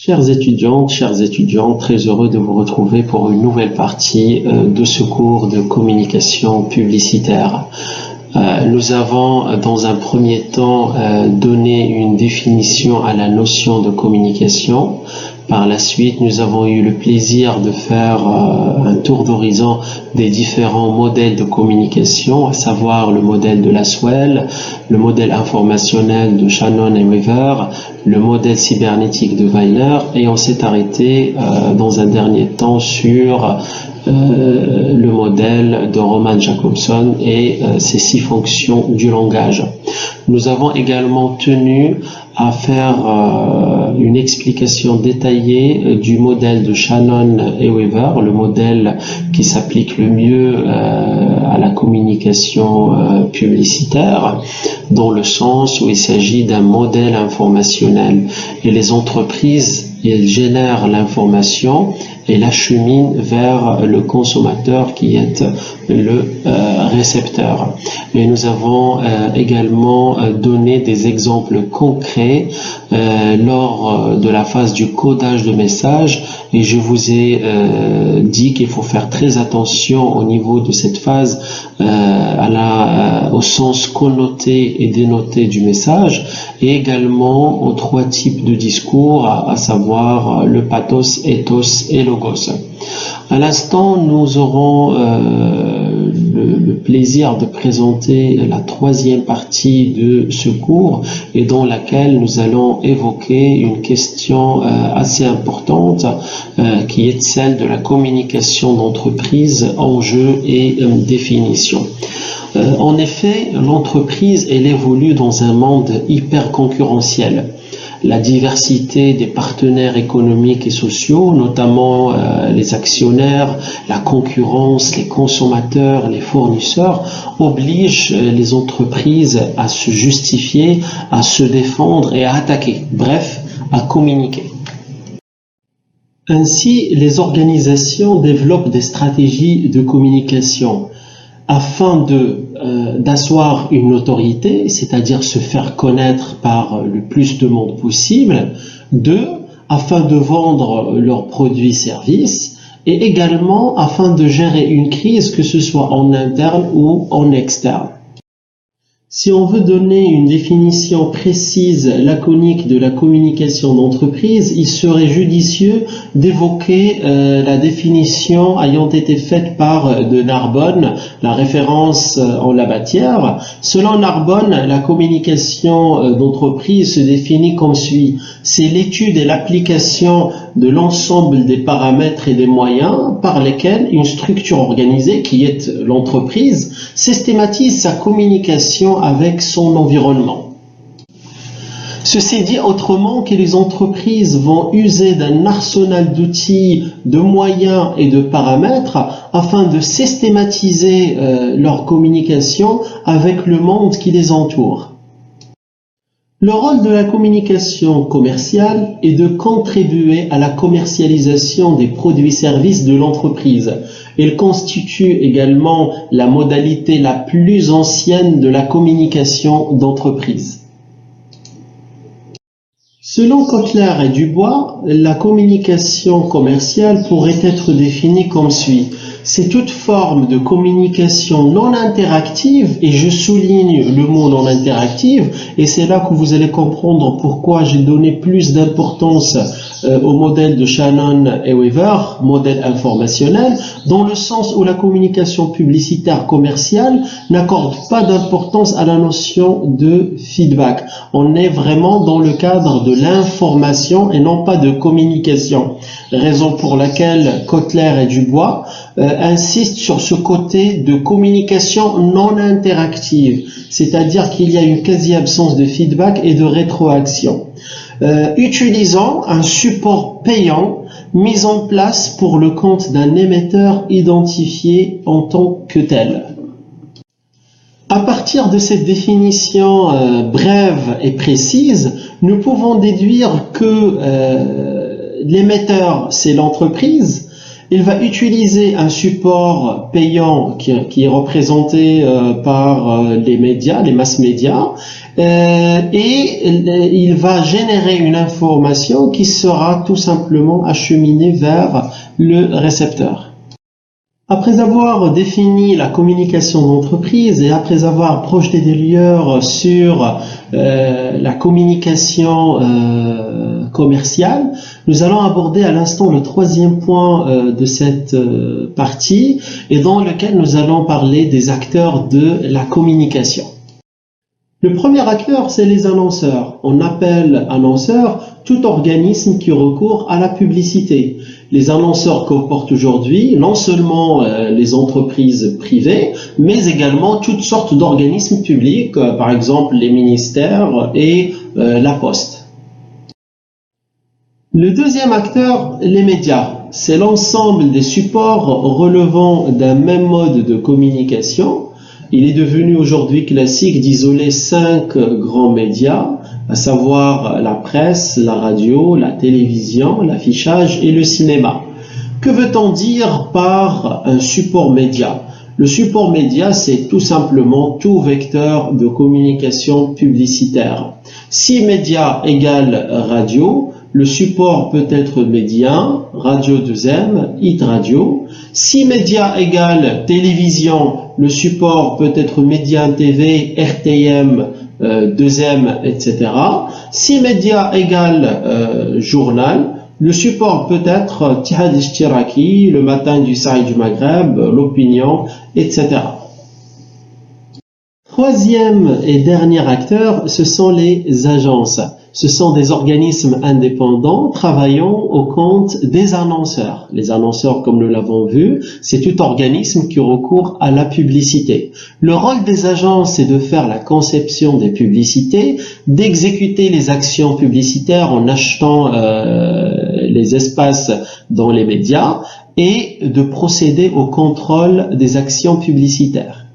Chères étudiantes, chers étudiants, très heureux de vous retrouver pour une nouvelle partie de ce cours de communication publicitaire. Nous avons dans un premier temps donné une définition à la notion de communication. Par la suite, nous avons eu le plaisir de faire un tour d'horizon des différents modèles de communication, à savoir le modèle de Lasswell, le modèle informationnel de Shannon et Weaver, le modèle cybernétique de Weiler, et on s'est arrêté dans un dernier temps sur le modèle de Roman Jakobson et ses 6 fonctions du langage. Nous avons également tenu à faire une explication détaillée du modèle de Shannon et Weaver, le modèle qui s'applique le mieux à la communication publicitaire, dans le sens où il s'agit d'un modèle informationnel. Et les entreprises, elles génèrent l'information et l'acheminent vers le consommateur qui est le récepteur. Et nous avons également donné des exemples concrets lors de la phase du codage de messages, et je vous ai dit qu'il faut faire très attention au niveau de cette phase au sens connoté et dénoté du message, et également aux 3 types de discours, à savoir le pathos, ethos et logos. À l'instant, nous aurons le plaisir de présenter la 3e partie de ce cours, et dans laquelle nous allons évoquer une question assez importante qui est celle de la communication d'entreprise, enjeux et définition. En effet, l'entreprise, elle évolue dans un monde hyper concurrentiel. La diversité des partenaires économiques et sociaux, notamment les actionnaires, la concurrence, les consommateurs, les fournisseurs, oblige les entreprises à se justifier, à se défendre et à attaquer, bref, à communiquer. Ainsi, les organisations développent des stratégies de communication afin d'asseoir une autorité, c'est-à-dire se faire connaître par le plus de monde possible. 2, afin de vendre leurs produits-services, et également afin de gérer une crise, que ce soit en interne ou en externe. Si on veut donner une définition précise, laconique de la communication d'entreprise, il serait judicieux d'évoquer la définition ayant été faite par de Narbonne, la référence en la matière. Selon Narbonne, la communication d'entreprise se définit comme suit. C'est l'étude et l'application de l'ensemble des paramètres et des moyens par lesquels une structure organisée, qui est l'entreprise, systématise sa communication avec son environnement. Ceci dit autrement que les entreprises vont user d'un arsenal d'outils, de moyens et de paramètres afin de systématiser leur communication avec le monde qui les entoure. Le rôle de la communication commerciale est de contribuer à la commercialisation des produits-services de l'entreprise. Elle constitue également la modalité la plus ancienne de la communication d'entreprise. Selon Kotler et Dubois, la communication commerciale pourrait être définie comme suit. C'est toute forme de communication non interactive, et je souligne le mot non interactive, et c'est là que vous allez comprendre pourquoi j'ai donné plus d'importance au modèle de Shannon et Weaver, modèle informationnel, dans le sens où la communication publicitaire commerciale n'accorde pas d'importance à la notion de feedback. On est vraiment dans le cadre de l'information et non pas de communication. Raison pour laquelle Kotler et Dubois insistent sur ce côté de communication non interactive, c'est-à-dire qu'il y a une quasi-absence de feedback et de rétroaction. Utilisant un support payant mis en place pour le compte d'un émetteur identifié en tant que tel. À partir de cette définition brève et précise, nous pouvons déduire que l'émetteur, c'est l'entreprise. Il va utiliser un support payant qui est représenté par les médias, les mass médias, il va générer une information qui sera tout simplement acheminée vers le récepteur. Après avoir défini la communication d'entreprise et après avoir projeté des lueurs sur la communication commerciale, nous allons aborder à l'instant le troisième point de cette partie et dans lequel nous allons parler des acteurs de la communication. Le premier acteur, c'est les annonceurs. On appelle annonceurs tout organisme qui recourt à la publicité. Les annonceurs comportent aujourd'hui non seulement les entreprises privées, mais également toutes sortes d'organismes publics, par exemple les ministères et la poste. Le deuxième acteur, les médias. C'est l'ensemble des supports relevant d'un même mode de communication. Il est devenu aujourd'hui classique d'isoler 5 grands médias, à savoir la presse, la radio, la télévision, l'affichage et le cinéma. Que veut-on dire par un support média? Le support média, c'est tout simplement tout vecteur de communication publicitaire. Si média égale radio, le support peut être média 1, radio 2M, hit radio. Si média égale télévision, le support peut être média TV, RTM, 2M, etc. Si média égale journal, le support peut être Tihad Ishtiraki, le matin du Sahel du Maghreb, l'opinion, etc. Troisième et dernier acteur, ce sont les agences. Ce sont des organismes indépendants travaillant au compte des annonceurs. Les annonceurs, comme nous l'avons vu, c'est tout organisme qui recourt à la publicité. Le rôle des agences, c'est de faire la conception des publicités, d'exécuter les actions publicitaires en achetant les espaces dans les médias et de procéder au contrôle des actions publicitaires.